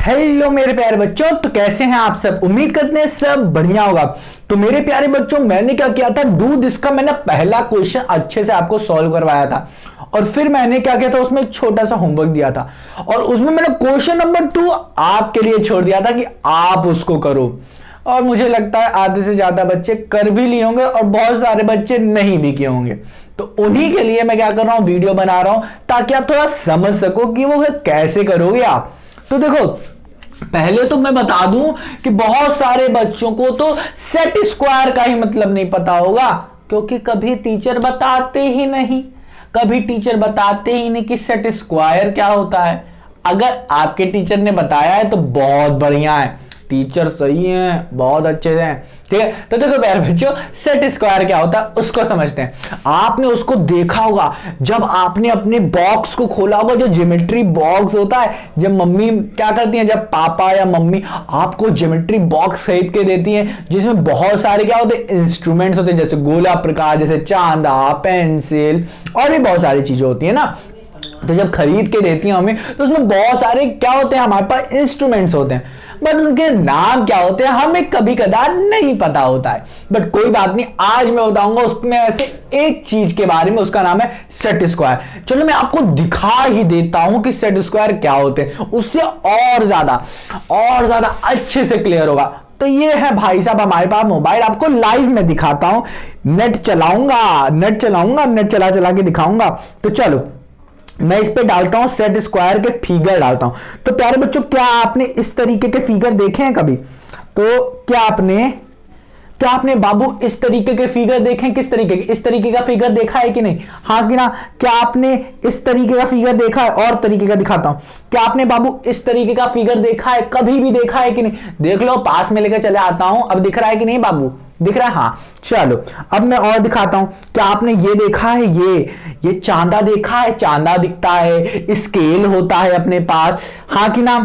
Hello मेरे प्यारे बच्चों, तो कैसे हैं आप सब। उम्मीद करते हैं सब बढ़िया होगा। तो मेरे प्यारे बच्चों, मैंने क्या किया था, डू दिस का मैंने पहला क्वेश्चन अच्छे से आपको सॉल्व करवाया था और फिर मैंने क्या किया था, उसमें एक छोटा सा होमवर्क दिया था और उसमें मैंने क्वेश्चन नंबर 2 आपके लिए छोड़ दिया था कि आप उसको करो। और मुझे लगता है आधे से ज्यादा बच्चे कर भी लिए होंगे और बहुत सारे बच्चे नहीं भी किए होंगे। तो उन्हीं के लिए मैं क्या कर रहा हूं, वीडियो बना रहा हूं ताकि आप थोड़ा समझ सको कि वो कैसे करोगे आप। तो देखो, पहले तो मैं बता दूं कि बहुत सारे बच्चों को तो सेट स्क्वायर का ही मतलब नहीं पता होगा, क्योंकि कभी टीचर बताते ही नहीं, कि सेट स्क्वायर क्या होता है। अगर आपके टीचर ने बताया है तो बहुत बढ़िया है, टीचर सही हैं, बहुत अच्छे हैं, ठीक है। तो देखो प्यारे बच्चों, सेट स्क्वायर क्या होता है उसको समझते हैं। आपने उसको देखा होगा जब आपने अपने बॉक्स को खोला होगा, जो ज्योमेट्री बॉक्स होता है, जब मम्मी क्या करती हैं, जब पापा या मम्मी आपको ज्योमेट्री बॉक्स खरीद के देती हैं जिसमें बहुत सारे क्या होते हैं, इंस्ट्रूमेंट्स होते हैं, जैसे गोला प्रकार, जैसे चांदा, पेंसिल और भी बहुत सारी चीजें होती है ना। तो जब खरीद के देती हैं हमें तो उसमें बहुत सारे क्या होते हैं, हमारे पास इंस्ट्रूमेंट्स होते हैं, बट उनके नाम क्या होते हैं हमें कभी कदार नहीं पता होता है। बट कोई बात नहीं, आज मैं बताऊंगा उसमें ऐसे एक चीज के बारे में, उसका नाम है सेट स्क्वायर। चलो मैं आपको दिखा ही देता हूं कि सेट स्क्वायर क्या होते हैं, उससे और ज्यादा अच्छे से क्लियर होगा। तो ये है भाई साहब हमारे पास मोबाइल, आपको लाइव में दिखाता हूं, नेट चलाऊंगा, नेट चला के दिखाऊंगा। तो चलो मैं इस पे डालता हूं सेट स्क्वायर के फिगर डालता हूं। तो प्यारे बच्चों, क्या आपने इस तरीके के फिगर देखे हैं कभी? तो क्या आपने बाबू इस तरीके के फिगर देखे? किस तरीके के? इस तरीके का फिगर देखा है कि नहीं? हाँ कि ना? क्या आपने इस तरीके का फिगर देखा है? और तरीके का दिखाता हूं। क्या आपने बाबू इस तरीके का फिगर देखा है? कभी भी देखा है कि नहीं? देख लो, पास में लेकर चले आता हूं। अब दिख रहा है कि नहीं बाबू? दिख रहा है? हाँ चलो, अब मैं और दिखाता हूं। क्या आपने ये देखा है, ये चांदा देखा है? चांदा दिखता है, स्केल होता है अपने पास, हाँ कि ना?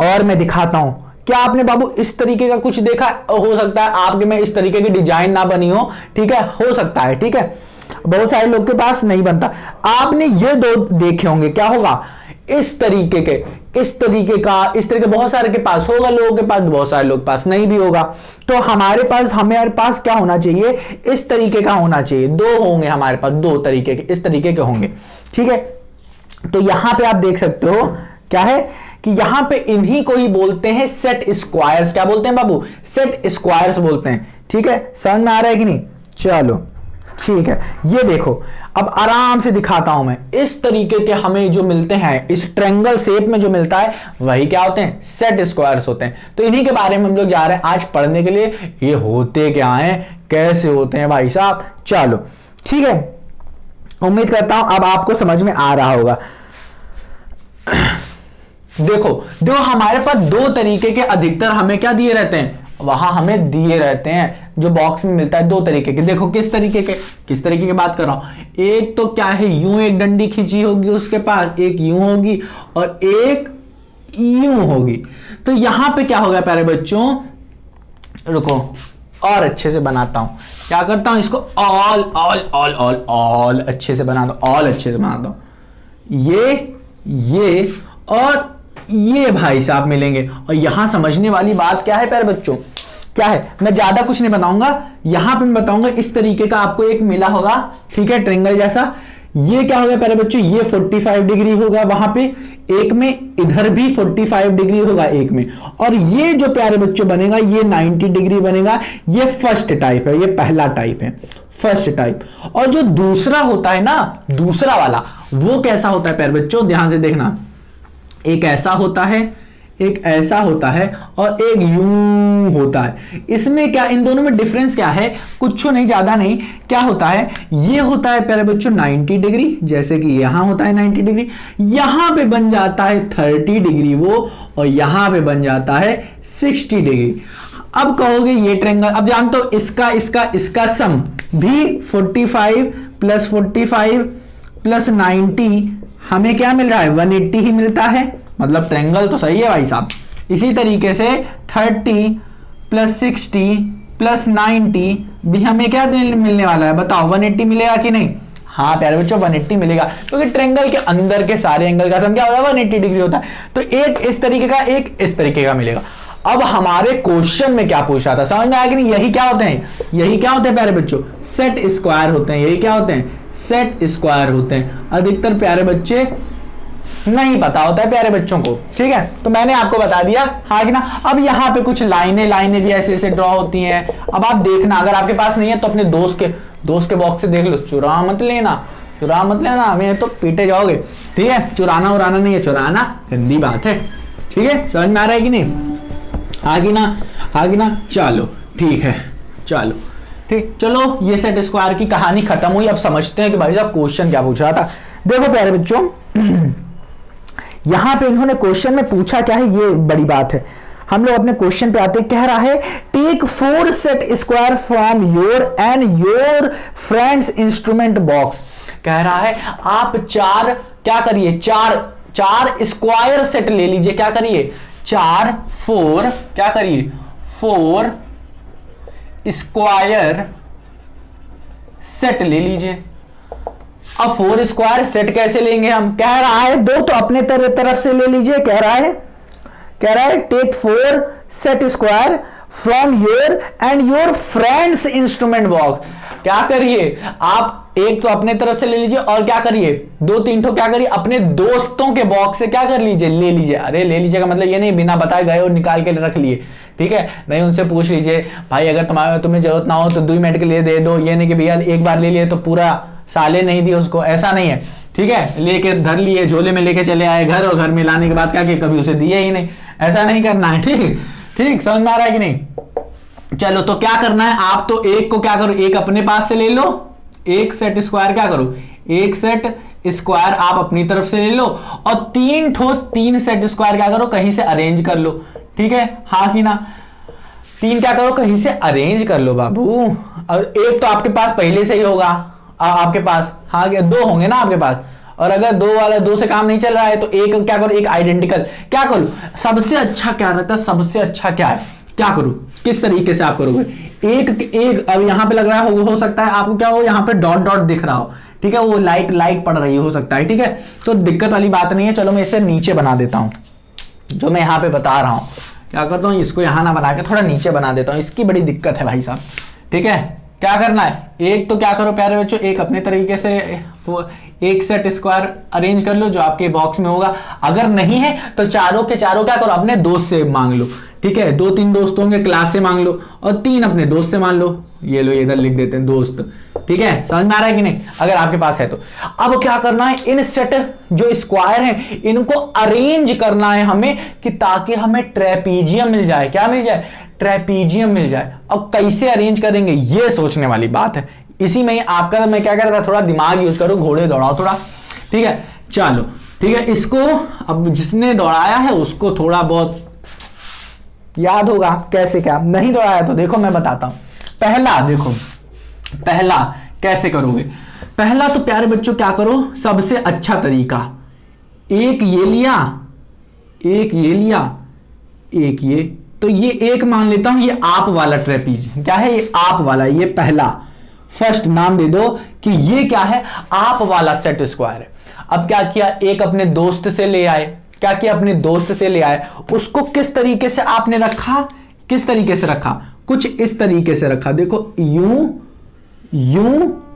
और मैं दिखाता हूं, क्या आपने बाबू इस तरीके का कुछ देखा? हो सकता है आपके में इस तरीके की डिजाइन ना बनी हो, ठीक है, हो सकता है, ठीक है, बहुत सारे लोग के पास नहीं बनता। आपने ये दो देखे होंगे, क्या होगा, इस तरीके बहुत सारे के पास होगा, लोगों के पास, बहुत सारे लोग पास नहीं भी होगा। तो हमारे पास क्या होना चाहिए, इस तरीके का होना चाहिए। दो होंगे हमारे पास, दो तरीके के, इस तरीके के होंगे, ठीक है। तो यहां पे आप देख सकते हो क्या है कि यहां पे इन्हीं को ही बोलते हैं सेट स्क्वायर्स। क्या बोलते हैं बाबू? सेट स्क्वायर्स बोलते हैं, ठीक है। समझ में आ रहा है कि नहीं? चलो ठीक है, ये देखो, अब आराम से दिखाता हूं मैं। इस तरीके के हमें जो मिलते हैं, इस ट्रायंगल शेप में जो मिलता है, वही क्या होते हैं, सेट स्क्वायर्स होते हैं। तो इन्हीं के बारे में हम लोग जा रहे हैं आज पढ़ने के लिए। ये होते क्या हैं, कैसे होते हैं भाई साहब। चलो ठीक है, उम्मीद करता हूं अब आपको समझ में आ रहा होगा। देखो हमारे पास दो तरीके के अधिकतर हमें क्या दिए रहते हैं, वहां हमें दिए रहते हैं, जो बॉक्स में मिलता है, दो तरीके के। देखो किस तरीके की बात कर रहा हूं। एक तो क्या है, यूं एक डंडी खींची होगी उसके पास, एक यूं होगी और एक यूं होगी। तो यहां पे क्या होगा प्यारे बच्चों, रुको और अच्छे से बनाता हूं। क्या करता हूं, इसको ऑल अच्छे से बना दो, ये और ये भाई साहब मिलेंगे। और यहां समझने वाली बात क्या है प्यारे बच्चों, क्या है, मैं ज्यादा कुछ नहीं बताऊंगा, यहां पे मैं बताऊंगा इस तरीके का आपको एक मिला होगा, ठीक है, ट्रायंगल जैसा। ये क्या होगा प्यारे बच्चों, ये 45 डिग्री होगा वहां पे एक में, इधर भी 45 डिग्री होगा एक में, और ये जो प्यारे बच्चों बनेगा ये 90 डिग्री बनेगा। ये फर्स्ट टाइप है, ये पहला टाइप है, फर्स्ट टाइप। और जो दूसरा होता है ना, दूसरा वाला, वो कैसा होता है प्यारे बच्चों, ध्यान से देखना। एक ऐसा होता है, एक ऐसा होता है और एक यूं होता है। इसमें क्या, इन दोनों में डिफरेंस क्या है, कुछ नहीं, ज्यादा नहीं। क्या होता है, ये होता है प्यारे बच्चों 90 डिग्री, जैसे कि यहां होता है 90 डिग्री, यहां पे बन जाता है 30 डिग्री वो, और यहां पे बन जाता है 60 डिग्री। अब कहोगे ये ट्रायंगल, अब जानते हो इसका सम भी 45 प्लस 45 प्लस 90 हमें क्या मिल रहा है, 180 ही मिलता है। मतलब ट्रायंगल तो सही है भाई साहब। इसी तरीके से 30 प्लस 60 प्लस 90 भी हमें क्या मिलने वाला है, बताओ 180 मिलेगा कि नहीं? हाँ प्यारे बच्चों 180 मिलेगा, क्योंकि ट्रायंगल के अंदर के सारे एंगल का सम क्या होता है 180 डिग्री होता है। तो एक इस तरीके का, एक इस तरीके का मिलेगा। अब हमारे क्वेश्चन में क्या पूछा था, समझ में आया कि नहीं? यही क्या होते हैं, यही क्या होते हैं प्यारे बच्चों, सेट स्क्वायर होते हैं। यही क्या होते हैं, सेट स्क्वायर होते हैं। अधिकतर प्यारे बच्चे नहीं पता होता है प्यारे बच्चों को, ठीक है। तो मैंने आपको बता दिया, हाँ कि ना। अब यहाँ पे कुछ लाइनें भी ऐसे ऐसे ड्रॉ होती हैं। अब आप देखना, अगर आपके पास नहीं है तो अपने दोस्त के बॉक्स से देख लो। चुरा मत लेना, हमें तो पीटे जाओगे, ठीक है। चुराना उराना नहीं है, चुराना गंदी बात है, ठीक है। समझ में आ रहा है कि नहीं? आगे ना, चलो ठीक है, चलो ठीक, चलो ये सेट स्क्वायर की कहानी खत्म हुई। अब समझते हैं कि भाई साहब क्वेश्चन क्या पूछ रहा था। देखो प्यारे बच्चों, यहां पे इन्होंने क्वेश्चन में पूछा क्या है, ये बड़ी बात है। हम लोग अपने क्वेश्चन पे आते हैं। कह रहा है take 4 set square from your and your friends instrument box. कह रहा है आप क्या करिए, चार स्क्वायर सेट ले लीजिए। क्या करिए, 4 स्क्वायर सेट ले लीजिए। अब 4 स्क्वायर सेट कैसे लेंगे हम? कह रहा है दो तो अपने तरफ से ले लीजिए। कह रहा है take 4 set square from your and your friends instrument box. क्या करिए आप, एक तो अपने तरफ से ले लीजिए और क्या करिए 2-3 ठो क्या करिए अपने दोस्तों के बॉक्स से क्या कर लीजिए, ले लीजिए। अरे ले लीजिए का मतलब ये नहीं बिना बताए गए और निकाल के रख लिए, ठीक है। नहीं, उनसे पूछ लीजिए भाई अगर तुम्हें जरूरत ना हो तो 2 मिनट के लिए दे दो। ये नहीं कि भैया एक बार ले लिए तो पूरा साले नहीं दिए उसको, ऐसा नहीं है, ठीक है। लेके धर लिए, झोले में लेके चले आए घर, और घर में लाने के बाद क्या कि कभी उसे दिए ही नहीं। ऐसा नहीं करना है, ठीक। समझ में आ रहा है कि नहीं? चलो तो क्या करना है, आप तो एक को क्या करो, एक अपने पास से ले लो, एक सेट स्क्वायर क्या करो, एक सेट स्क्वायर आप अपनी तरफ से ले लो, और 3 सेट स्क्वायर क्या करो कहीं से अरेंज कर लो, ठीक है। हाँ कि ना, 3 क्या करो कहीं से अरेंज कर लो बाबू। और एक तो आपके पास पहले से ही होगा आपके पास, हाँ क्या 2 होंगे ना आपके पास। और अगर 2 से काम नहीं चल रहा है तो एक क्या करो, एक आइडेंटिकल। क्या करो, सबसे अच्छा क्या रहता है, सबसे अच्छा क्या है, क्या करूं, किस तरीके से आप करोगे, एक अब यहां पे लग रहा हो सकता है आपको क्या हो, यहां पे डॉट दिख रहा हो, ठीक है, वो लाइट पड़ रही हो सकता है, ठीक है। तो दिक्कत वाली बात नहीं है। चलो मैं इसे नीचे बना देता हूं, जो मैं यहां पे बता रहा हूं। क्या करता हूं, इसको यहां ना बना के थोड़ा नीचे बना देता हूं। इसकी बड़ी दिक्कत है भाई साहब, ठीक है। क्या करना है, एक तो क्या करो प्यारे बच्चों, एक अपने तरीके से एक सेट स्क्वायर अरेंज कर लो जो आपके बॉक्स में होगा। अगर नहीं है तो चारों के चारों क्या करो, अपने दोस्त से मांग लो, ठीक है। 2-3 दोस्त होंगे क्लास से मांग लो, और 3 अपने दोस्त से मांग लो। ये लो इधर लिख देते हैं दोस्त, ठीक है। समझ में आ रहा है कि नहीं, अगर आपके पास है तो। अब क्या करना है, इन सेट जो स्क्वायर हैं इनको अरेंज करना है हमें, कि ताकि हमें ट्रेपीजियम मिल जाए। क्या मिल जाए, ट्रेपीजियम मिल जाए। अब कैसे अरेंज करेंगे ये सोचने वाली बात है। इसी में आपका मैं क्या कर रहा था, थोड़ा दिमाग यूज करो, घोड़े दौड़ाओ थोड़ा, ठीक है। चलो ठीक है, इसको अब जिसने दौड़ाया है उसको थोड़ा बहुत याद होगा कैसे क्या, नहीं दौड़ाया तो देखो मैं बताता हूं। पहला कैसे करोगे, पहला तो प्यारे बच्चों क्या करो, सबसे अच्छा तरीका, एक ये लिया, एक ये, तो ये एक मान लेता हूं, ये आप वाला ट्रेपीज क्या है, ये आप वाला, ये पहला फर्स्ट नाम दे दो कि ये क्या है, आप वाला सेट स्क्वायर है। अब क्या किया, एक अपने दोस्त से ले आए, क्या किया, अपने दोस्त से ले आए, उसको किस तरीके से आपने रखा, किस तरीके से रखा, कुछ इस तरीके से रखा, देखो यूं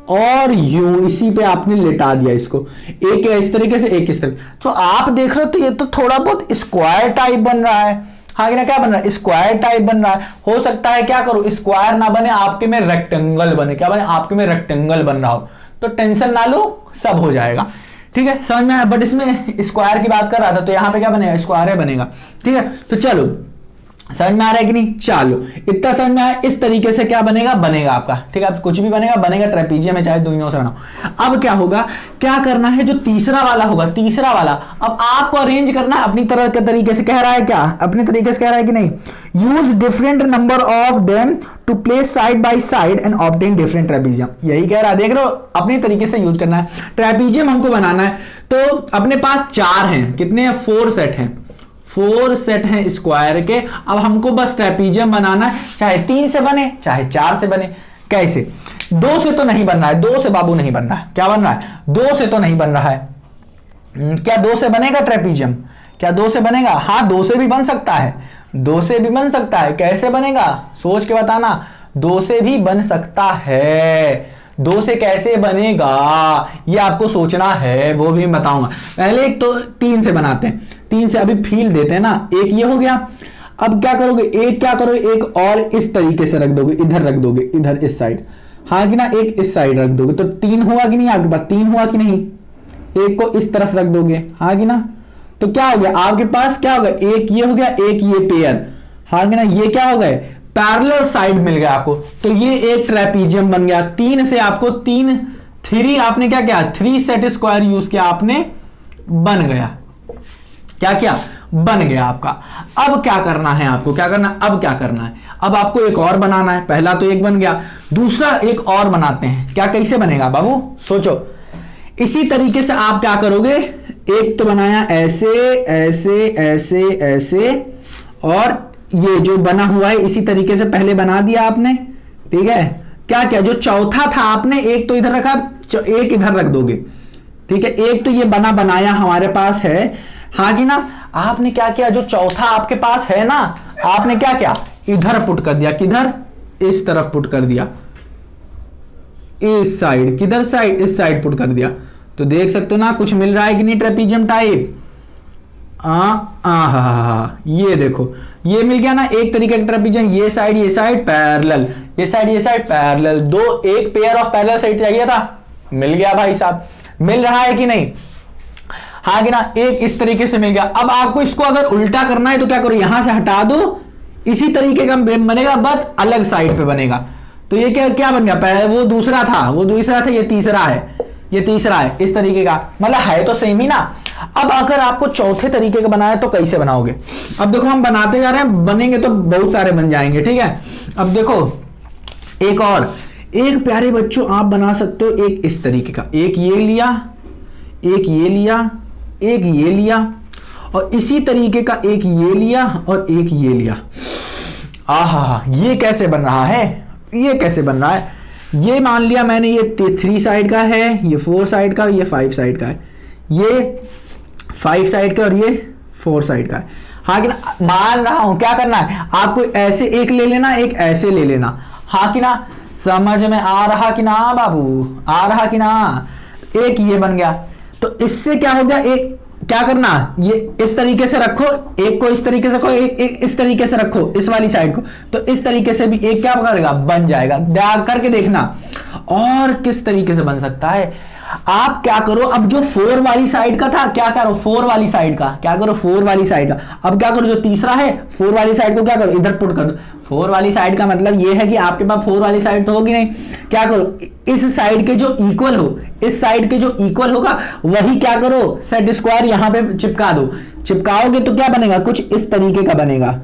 और यूं, इसी पे आपने लिटा दिया इसको, एक इस तरीके से, एक इस तरीके। तो आप देख रहे हो तो ये तो थोड़ा बहुत स्क्वायर टाइप बन रहा है, हाँ ना, क्या बन रहा है, स्क्वायर टाइप बन रहा है। हो सकता है क्या करो, स्क्वायर ना बने, आपके में रेक्टेंगल बने, क्या बने, आपके में रेक्टेंगल बन रहा हो, तो टेंशन ना लो, सब हो जाएगा, ठीक है। समझ में आया, बट इसमें स्क्वायर की बात कर रहा था तो यहां पे क्या बनेगा, स्क्वायर बनेगा, ठीक है। तो चलो समझ में आ रहा है कि नहीं, चलो इतना समझ में आया, इस तरीके से क्या बनेगा आपका, ठीक है। अब कुछ भी बनेगा ट्रेपीजियम में, चाहे दुनिया से बनाओ। अब क्या होगा, क्या करना है, जो तीसरा वाला होगा, तीसरा वाला अब आपको अरेंज करना है अपनी तरह के तरीके से। कह रहा है क्या, अपने तरीके से कह रहा है कि नहीं, use different number of them to place side by side and obtain different trapezium. यही कह रहा है, देख रहे हो, अपने तरीके से यूज करना है। ट्रेपीजियम हमको बनाना है, तो अपने पास 4 हैं, कितने हैं, 4 सेट हैं, 4 सेट हैं स्क्वायर के। अब हमको बस ट्रेपीजियम बनाना है, चाहे 3 से बने चाहे 4 से बने। कैसे, दो से तो नहीं बन रहा है, दो से बाबू नहीं बन रहा है। क्या बन रहा है? दो से तो नहीं बन रहा है। क्या दो से बनेगा ट्रेपीजियम? क्या दो से बनेगा? हाँ, दो से भी बन सकता है, दो से भी बन सकता है। कैसे बनेगा? सोच के बताना। दो से भी बन सकता है, दो से कैसे बनेगा ये आपको सोचना है, वो भी बताऊंगा। पहले एक तो तीन से बनाते हैं, तीन से अभी फील देते हैं ना। एक ये हो गया। अब क्या करोगे? एक क्या करोगे? एक और इस तरीके से रख दोगे, इधर रख दोगे, इधर इस साइड, हाँ कि ना, एक इस साइड रख दोगे तो तीन हुआ कि नहीं? आपके पास तीन हुआ कि नहीं? एक को इस तरफ रख दोगे, हाँ कि ना, तो क्या हो गया आपके पास? क्या हो गया? एक ये हो गया, एक ये पेयर, हाँ कि ना, ये क्या हो गए? पैरेलल साइड मिल गया आपको, तो ये एक ट्रेपीजियम बन गया। तीन से आपको थ्री आपने क्या किया? थ्री सेट स्क्वायर यूज किया आपने, बन गया। क्या किया? बन गया आपका। अब क्या करना है आपको? क्या करना? अब क्या करना है? अब आपको एक और बनाना है। पहला तो एक बन गया, दूसरा एक और बनाते हैं। क्या, कैसे बनेगा बाबू? सोचो। इसी तरीके से आप क्या करोगे? एक तो बनाया ऐसे ऐसे ऐसे ऐसे, और ये जो बना हुआ है इसी तरीके से पहले बना दिया आपने, ठीक है। क्या क्या जो चौथा था आपने एक तो इधर रखा, एक इधर रख दोगे, ठीक है। एक तो ये बनाया हमारे पास है, हाँ कि ना। आपने क्या किया? जो चौथा आपके पास है ना, आपने क्या किया? इधर पुट कर दिया। किधर? इस तरफ पुट कर दिया, इस साइड। किधर साइड? इस साइड पुट कर दिया। तो देख सकते हो ना कुछ मिल रहा है कि नहीं ट्रेपीजियम टाइप? ये देखो, ये मिल गया ना एक तरीके का ट्रेपीजियम। ये साइड पैरेलल, ये साइड पैरेलल। दो, एक पेयर ऑफ पैरेलल साइड चाहिए था, मिल गया भाई साहब। मिल रहा है कि नहीं? हाँ कि ना, एक इस तरीके से मिल गया। अब आपको इसको अगर उल्टा करना है तो क्या करो? यहां से हटा दो, इसी तरीके का बनेगा, बस अलग साइड पे बनेगा। तो ये क्या बन गया? पहले वो दूसरा था, ये तीसरा है, इस तरीके का। मतलब है तो सेम ही ना। अब अगर आपको चौथे तरीके का बनाया तो कैसे बनाओगे? अब देखो, हम बनाते जा रहे हैं, बनेंगे तो बहुत सारे बन जाएंगे, ठीक है। अब देखो, एक और, एक प्यारे बच्चों आप बना सकते हो एक इस तरीके का। एक ये लिया, एक ये लिया, एक ये लिया, और इसी तरीके का एक ये लिया और एक ये लिया। आहा, ये कैसे बन रहा है? ये कैसे बन रहा है? ये मान लिया मैंने, ये 3 साइड का है, ये 4 साइड का, ये 5 साइड का है, ये 5 साइड का और ये 4 साइड का है। हाँ कि ना, मान रहा हूं। क्या करना है आपको? ऐसे एक ले लेना, एक ऐसे ले लेना, हाँ कि ना। समझ में आ रहा कि ना बाबू? आ रहा कि ना? एक ये बन गया, तो इससे क्या हो गया? एक क्या करना, ये इस तरीके से रखो, एक को इस तरीके से रखो, एक इस तरीके से रखो, इस वाली साइड को, तो इस तरीके से भी एक क्या करेगा? बन जाएगा। करके देखना। और किस तरीके से बन सकता है? आप क्या करो, अब जो 4 वाली साइड का था, क्या करो? 4 वाली साइड का क्या करो? 4 वाली साइड का। अब क्या करो? जो तीसरा है 4 वाली साइड को क्या करो? इधर पुट कर दो। 4 वाली साइड का मतलब ये है कि आपके पास 4 वाली साइड तो होगी नहीं। क्या करो? इस साइड के जो इक्वल हो, इस साइड के जो इक्वल होगा वही क्या करो? सेट स्क्वायर यहां पे चिपका दो। चिपकाओगे तो क्या बनेगा? कुछ इस तरीके का बनेगा,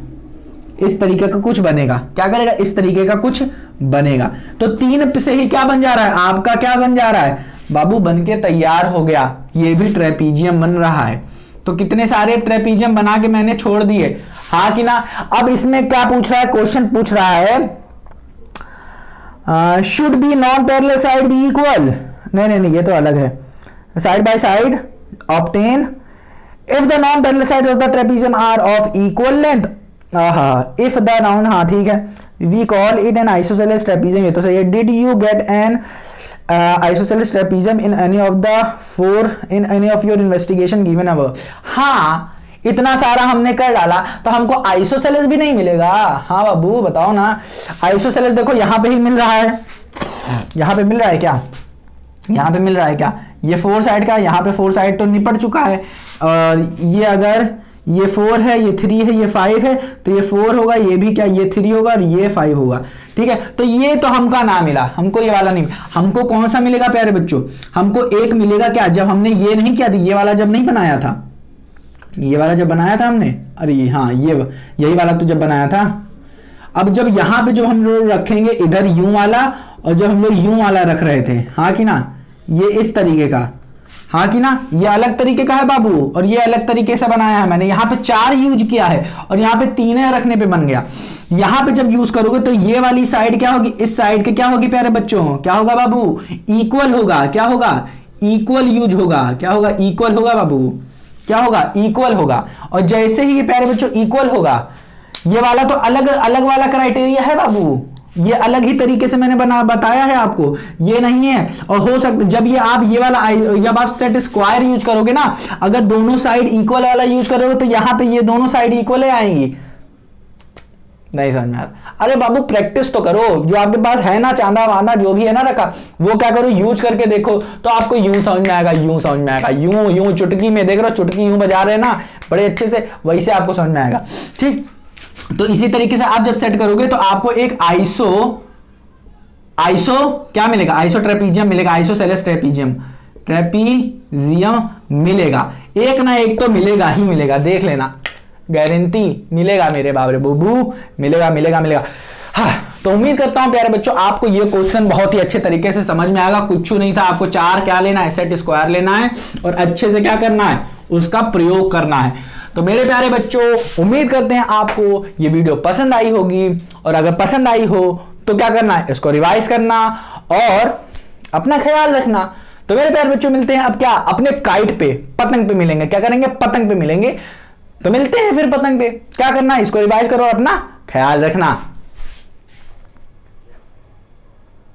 इस तरीके का कुछ बनेगा। क्या करेगा? इस तरीके का कुछ बनेगा। तो 3 से ही क्या बन जा रहा है आपका? क्या बन जा रहा है बाबू? बन के तैयार हो गया। ये भी ट्रेपीजियम बन रहा है। तो कितने सारे ट्रेपीजियम बना के मैंने छोड़ दिए, हाँ कि ना। अब इसमें क्या पूछ रहा है? क्वेश्चन पूछ रहा है, should be non parallel side be equal. नहीं, ये तो अलग है। Side by side obtain if the non parallel side of the trapezium are of equal length. If the non, हाँ ठीक है, we call it an isosceles trapezium. ये तो सही है। Did you get an isosceles trapezium in any of your investigation given above? हाँ, इतना सारा हमने कर डाला तो हमको आइसोसेलेस भी नहीं मिलेगा? हाँ बाबू बताओ ना। आइसोसेलेस देखो यहाँ पे ही मिल रहा है, यहाँ पे मिल रहा है क्या? यहाँ पे मिल रहा है क्या? ये 4 साइड का, यहाँ पे 4 साइड तो निपट चुका है। और ये अगर ये 4 है, ये 3 है, ये 5 है, तो ये 4 होगा, ये भी क्या? ये 3 होगा और ये 5 होगा, ठीक है। तो ये तो हमका ना मिला, हमको ये वाला नहीं। हमको कौन सा मिलेगा प्यारे बच्चों? हमको एक मिलेगा क्या? जब हमने ये नहीं किया था, ये वाला जब नहीं बनाया था, ये वाला जब बनाया था हमने, अरे हाँ, यही वाला तो जब बनाया था। अब जब यहाँ पे जब हम लोग रखेंगे इधर यू वाला, और जब हम लोग यू वाला रख रहे थे, हाँ कि ना, ये इस तरीके का, हाँ कि ना, ये अलग तरीके का है बाबू और ये अलग तरीके से बनाया है मैंने। यहाँ पे 4 यूज किया है और यहाँ पे 3 रखने पे बन गया। यहाँ पे जब यूज करोगे तो ये वाली साइड क्या होगी, इस साइड के क्या होगी प्यारे बच्चों, क्या होगा बाबू, इक्वल होगा। क्या होगा, इक्वल यूज होगा। क्या होगा, इक्वल होगा बाबू, क्या होगा, इक्वल होगा। और जैसे ही ये प्यारे बच्चों इक्वल होगा, ये वाला तो अलग अलग वाला क्राइटेरिया है बाबू, ये अलग ही तरीके से मैंने बताया है आपको, ये नहीं है। और हो सकता जब ये आप ये वाला जब आप सेट स्क्वायर यूज करोगे ना, अगर दोनों साइड इक्वल वाला यूज करोगे तो यहां पे ये दोनों साइड इक्वल आएंगी। नहीं समझ में आ रहा, अरे बाबू प्रैक्टिस तो करो, जो आपके पास है ना चांदा वांदा जो भी है ना रखा, वो क्या करो यूज करके देखो, तो आपको यूं समझ में आएगा, यूं समझ में आएगा, यूं यूं चुटकी में देख रहे हो, चुटकी यूं बजा रहे हैं ना बड़े अच्छे से, वैसे आपको समझ में आएगा। ठीक, तो इसी तरीके से आप जब सेट करोगे तो आपको एक आइसो क्या मिलेगा, आइसो ट्रेपीजियम मिलेगा, आइसोसेलेस ट्रेपीजियम मिलेगा। एक ना एक तो मिलेगा ही मिलेगा, देख लेना, गारंटी मिलेगा मेरे बाबरे बुबू, मिलेगा मिलेगा मिलेगा। हाँ, तो उम्मीद करता हूं प्यारे बच्चों आपको ये क्वेश्चन बहुत ही अच्छे तरीके से समझ में आएगा। कुछ नहीं था, आपको 4 क्या लेना है, सेट स्क्वायर लेना है और अच्छे से क्या करना है, उसका प्रयोग करना है। तो मेरे प्यारे बच्चों उम्मीद करते हैं आपको ये वीडियो पसंद आई होगी, और अगर पसंद आई हो तो क्या करना है, इसको रिवाइज करना और अपना ख्याल रखना। तो मेरे प्यारे बच्चों मिलते हैं अब क्या, अपने काइट पे, पतंग पे मिलेंगे। क्या करेंगे, पतंग पे मिलेंगे। तो मिलते हैं फिर पतंग पे। क्या करना है, इसको रिवाइज करो और अपना ख्याल रखना।